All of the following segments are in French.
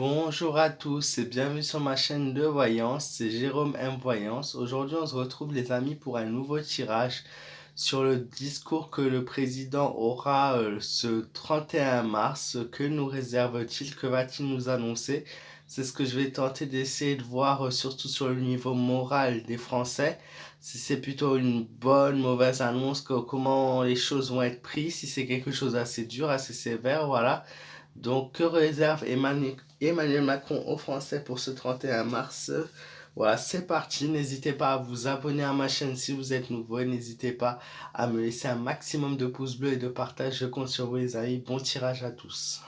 Bonjour à tous et bienvenue sur ma chaîne de voyance, c'est Jérôme M Voyance. Aujourd'hui on se retrouve les amis pour un nouveau tirage sur le discours que le président aura ce 31 mars. Que nous réserve-t-il? Que va-t-il nous annoncer? C'est ce que je vais tenter d'essayer de voir surtout sur le niveau moral des Français. Si c'est plutôt une bonne, mauvaise annonce, comment les choses vont être prises, si c'est quelque chose assez dur, assez sévère, voilà. Donc, que réserve Emmanuel Macron aux Français pour ce 31 mars? Voilà, c'est parti. N'hésitez pas à vous abonner à ma chaîne si vous êtes nouveau. Et n'hésitez pas à me laisser un maximum de pouces bleus et de partage. Je compte sur vous, les amis. Bon tirage à tous.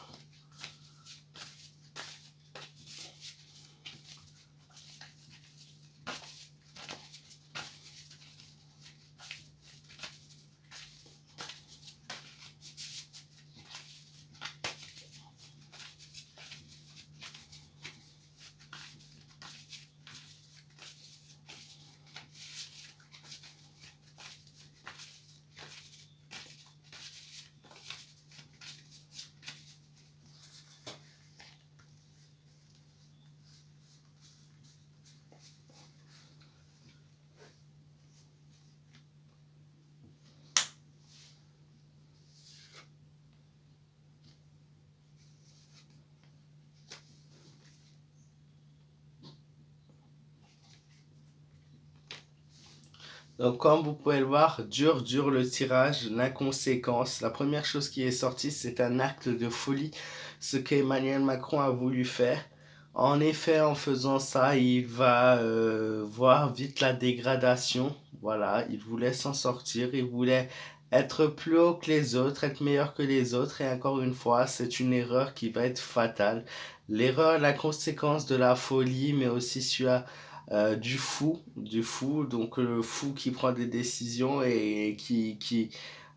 Donc, comme vous pouvez le voir, dur le tirage, l'inconséquence. La première chose qui est sortie, c'est un acte de folie, ce qu'Emmanuel Macron a voulu faire. En effet, en faisant ça, il va voir vite la dégradation. Voilà, il voulait s'en sortir, il voulait être plus haut que les autres, être meilleur que les autres. Et encore une fois, c'est une erreur qui va être fatale. L'erreur, la conséquence de la folie, mais aussi sur du fou, donc le fou qui prend des décisions et qui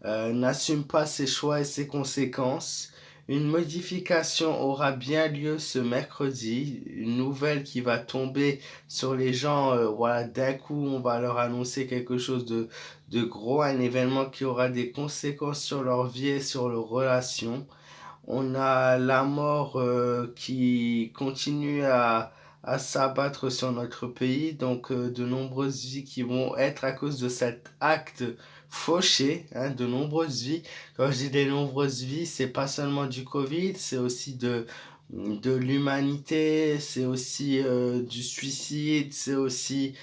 n'assume pas ses choix et ses conséquences. Une modification aura bien lieu ce mercredi, une nouvelle qui va tomber sur les gens, voilà, d'un coup on va leur annoncer quelque chose de gros, un événement qui aura des conséquences sur leur vie et sur leurs relations. On a la mort qui continue à s'abattre sur notre pays, donc de nombreuses vies qui vont être à cause de cet acte fauché, hein, de nombreuses vies. Quand je dis des nombreuses vies, c'est pas seulement du Covid, c'est aussi de l'humanité, c'est aussi du suicide, c'est aussi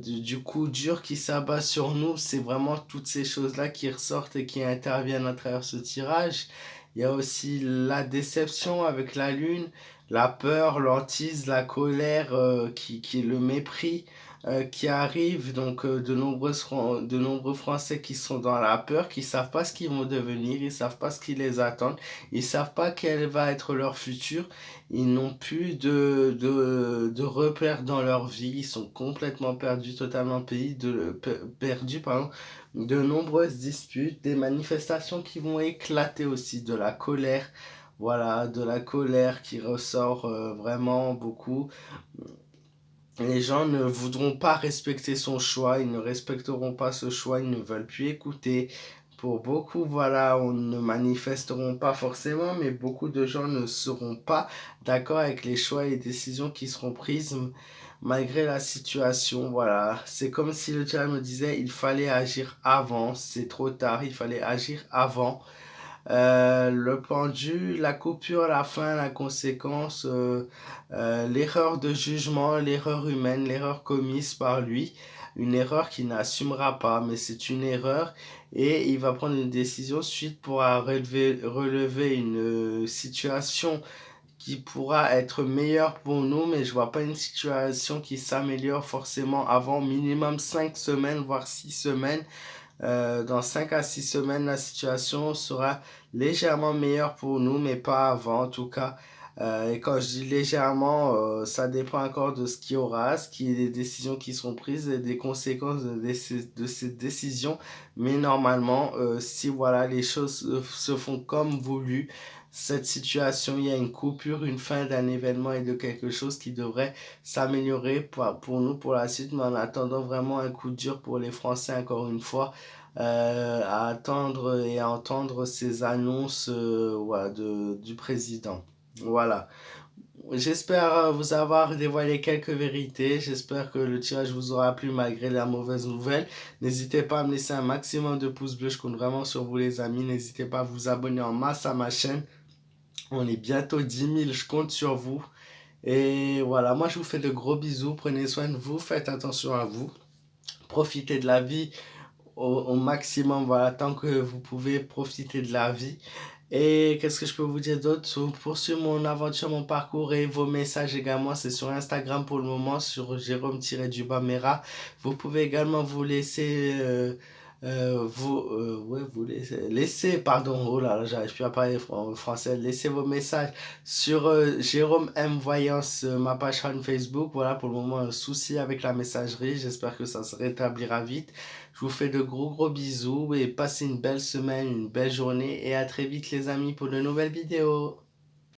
du coup dur qui s'abat sur nous. C'est vraiment toutes ces choses-là qui ressortent et qui interviennent à travers ce tirage. Il y a aussi la déception avec la lune, la peur, l'hantise, la colère, qui le mépris qui arrive. Donc de nombreux Français qui sont dans la peur, qui savent pas ce qu'ils vont devenir, ils savent pas ce qui les attend, ils savent pas quel va être leur futur. Ils n'ont plus de repères dans leur vie, ils sont complètement perdus, totalement perdus, pardon. De nombreuses disputes, des manifestations qui vont éclater aussi, de la colère, voilà, de la colère qui ressort vraiment beaucoup. Les gens ne voudront pas respecter son choix, ils ne respecteront pas ce choix, ils ne veulent plus écouter. Pour beaucoup, voilà, on ne manifesteront pas forcément, mais beaucoup de gens ne seront pas d'accord avec les choix et les décisions qui seront prises malgré la situation. Voilà, c'est comme si le tirage me disait il fallait agir avant, c'est trop tard, il fallait agir avant. Le pendu, la coupure, la fin, la conséquence, l'erreur de jugement, l'erreur humaine, l'erreur commise par lui, une erreur qu'il n'assumera pas, mais c'est une erreur et il va prendre une décision suite pour relever une situation qui pourra être meilleure pour nous, mais je vois pas une situation qui s'améliore forcément avant minimum 5 semaines, voire 6 semaines. Dans 5 à 6 semaines, la situation sera légèrement meilleure pour nous, mais pas avant en tout cas. Et quand je dis légèrement, ça dépend encore de ce qu'il y aura, ce qui est des décisions qui seront prises et des conséquences de ces décisions. Mais normalement, si voilà les choses se font comme voulu, cette situation, il y a une coupure, une fin d'un événement et de quelque chose qui devrait s'améliorer pour nous pour la suite. Mais en attendant vraiment un coup dur pour les Français, encore une fois à attendre et à entendre ces annonces ouais, du président. Voilà. J'espère vous avoir dévoilé quelques vérités. J'espère que le tirage vous aura plu malgré la mauvaise nouvelle. N'hésitez pas à me laisser un maximum de pouces bleus. Je compte vraiment sur vous les amis. N'hésitez pas à vous abonner en masse à ma chaîne. On est bientôt 10 000. Je compte sur vous. Et voilà, moi je vous fais de gros bisous. Prenez soin de vous. Faites attention à vous. Profitez de la vie au maximum. Voilà, tant que vous pouvez profiter de la vie. Et qu'est-ce que je peux vous dire d'autre? Pour suivre mon aventure, mon parcours et vos messages également, c'est sur Instagram pour le moment, sur Jérôme-Mera. Vous pouvez également vous laisser, ouais, vous laisser, pardon, oh là là, j'arrive plus à parler français, laissez vos messages sur Jérôme M. Voyance, ma page fan Facebook. Voilà, pour le moment, un souci avec la messagerie. J'espère que ça se rétablira vite. Je vous fais de gros bisous et passez une belle semaine, une belle journée et à très vite les amis pour de nouvelles vidéos.